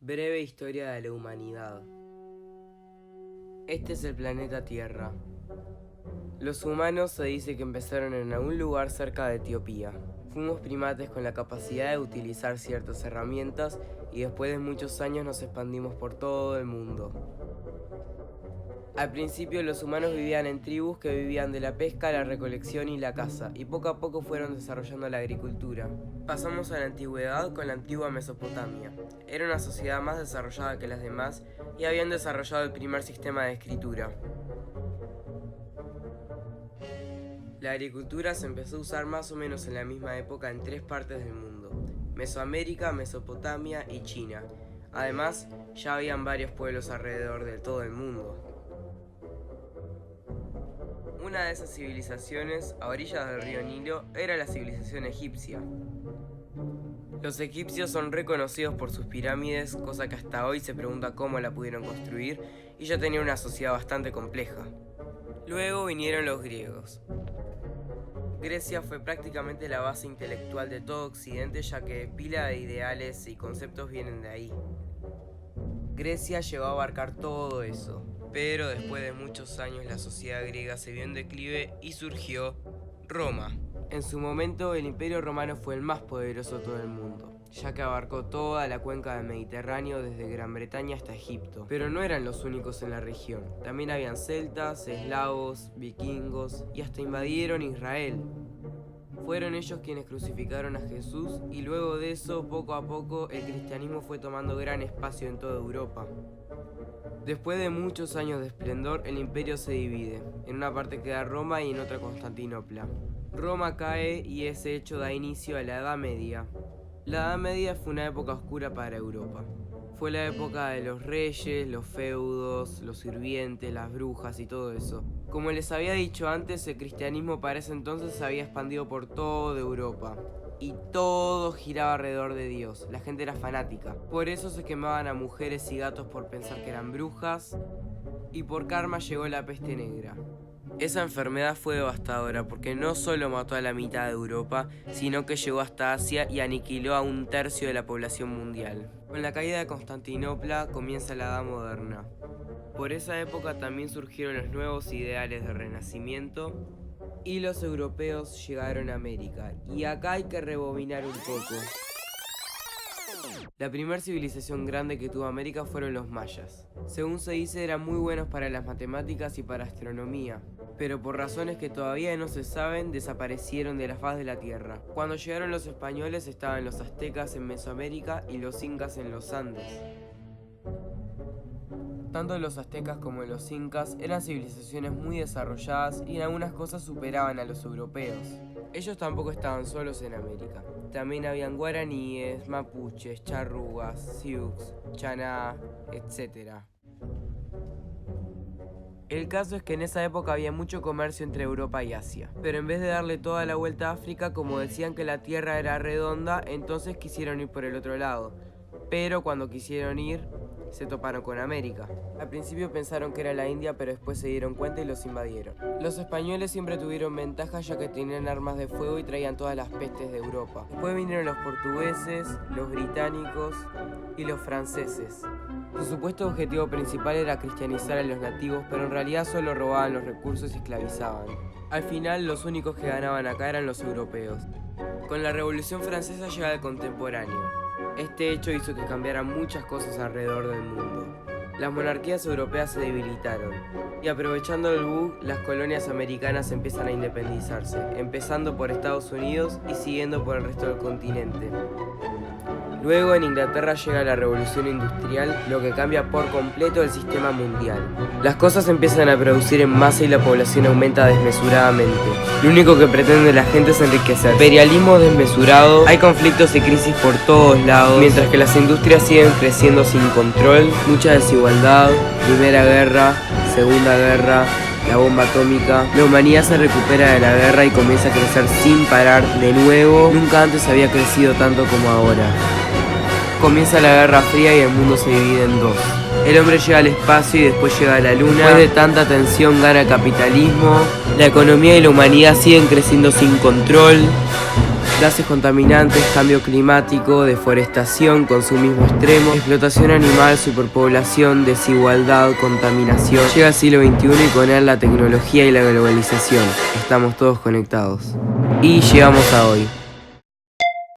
Breve historia de la humanidad. Este es el planeta Tierra. Los humanos se dice que empezaron en algún lugar cerca de Etiopía. Fuimos primates con la capacidad de utilizar ciertas herramientas y después de muchos años nos expandimos por todo el mundo. Al principio los humanos vivían en tribus que vivían de la pesca, la recolección y la caza, y poco a poco fueron desarrollando la agricultura. Pasamos a la antigüedad con la antigua Mesopotamia. Era una sociedad más desarrollada que las demás y habían desarrollado el primer sistema de escritura. La agricultura se empezó a usar más o menos en la misma época en 3 partes del mundo: Mesoamérica, Mesopotamia y China. Además, ya habían varios pueblos alrededor de todo el mundo. Una de esas civilizaciones, a orillas del río Nilo, era la civilización egipcia. Los egipcios son reconocidos por sus pirámides, cosa que hasta hoy se pregunta cómo la pudieron construir, y ya tenían una sociedad bastante compleja. Luego vinieron los griegos. Grecia fue prácticamente la base intelectual de todo Occidente, ya que pila de ideales y conceptos vienen de ahí. Grecia llegó a abarcar todo eso, pero después de muchos años la sociedad griega se vio en declive y surgió Roma. En su momento el Imperio Romano fue el más poderoso de todo el mundo, ya que abarcó toda la cuenca del Mediterráneo desde Gran Bretaña hasta Egipto. Pero no eran los únicos en la región, también habían celtas, eslavos, vikingos y hasta invadieron Israel. Fueron ellos quienes crucificaron a Jesús y luego de eso, poco a poco, el cristianismo fue tomando gran espacio en toda Europa. Después de muchos años de esplendor, el imperio se divide. En una parte queda Roma y en otra Constantinopla. Roma cae y ese hecho da inicio a la Edad Media. La Edad Media fue una época oscura para Europa. Fue la época de los reyes, los feudos, los sirvientes, las brujas y todo eso. Como les había dicho antes, el cristianismo para ese entonces se había expandido por toda Europa. Y todo giraba alrededor de Dios, la gente era fanática. Por eso se quemaban a mujeres y gatos por pensar que eran brujas, y por karma llegó la peste negra. Esa enfermedad fue devastadora porque no solo mató a la mitad de Europa, sino que llegó hasta Asia y aniquiló a 1/3 de la población mundial. Con la caída de Constantinopla comienza la Edad Moderna. Por esa época también surgieron los nuevos ideales de renacimiento y los europeos llegaron a América. Y acá hay que rebobinar un poco. La primera civilización grande que tuvo América fueron los mayas. Según se dice, eran muy buenos para las matemáticas y para astronomía, pero por razones que todavía no se saben, desaparecieron de la faz de la tierra. Cuando llegaron los españoles estaban los aztecas en Mesoamérica y los incas en los Andes. Tanto los aztecas como los incas eran civilizaciones muy desarrolladas y en algunas cosas superaban a los europeos. Ellos tampoco estaban solos en América. También habían guaraníes, mapuches, charrúas, sioux, chaná, etc. El caso es que en esa época había mucho comercio entre Europa y Asia, pero en vez de darle toda la vuelta a África, como decían que la tierra era redonda, entonces quisieron ir por el otro lado. Pero cuando quisieron ir, se toparon con América. Al principio pensaron que era la India, pero después se dieron cuenta y los invadieron. Los españoles siempre tuvieron ventaja ya que tenían armas de fuego y traían todas las pestes de Europa. Después vinieron los portugueses, los británicos y los franceses. Su supuesto objetivo principal era cristianizar a los nativos, pero en realidad solo robaban los recursos y esclavizaban. Al final, los únicos que ganaban acá eran los europeos. Con la Revolución Francesa llega el contemporáneo. Este hecho hizo que cambiaran muchas cosas alrededor del mundo. Las monarquías europeas se debilitaron y aprovechando el bug, las colonias americanas empiezan a independizarse, empezando por Estados Unidos y siguiendo por el resto del continente. Luego en Inglaterra llega la Revolución Industrial, lo que cambia por completo el sistema mundial. Las cosas empiezan a producir en masa y la población aumenta desmesuradamente. Lo único que pretende la gente es enriquecer. Imperialismo desmesurado, hay conflictos y crisis por todos lados, mientras que las industrias siguen creciendo sin control, mucha desigualdad, Primera Guerra, Segunda Guerra, la bomba atómica. La humanidad se recupera de la guerra y comienza a crecer sin parar de nuevo. Nunca antes había crecido tanto como ahora. Comienza la Guerra Fría y el mundo se divide en 2. El hombre llega al espacio y después llega a la luna. Después de tanta tensión gana el capitalismo. La economía y la humanidad siguen creciendo sin control. Gases contaminantes, cambio climático, deforestación, consumismo extremo, explotación animal, superpoblación, desigualdad, contaminación. Llega el siglo XXI y con él la tecnología y la globalización. Estamos todos conectados. Y llegamos a hoy.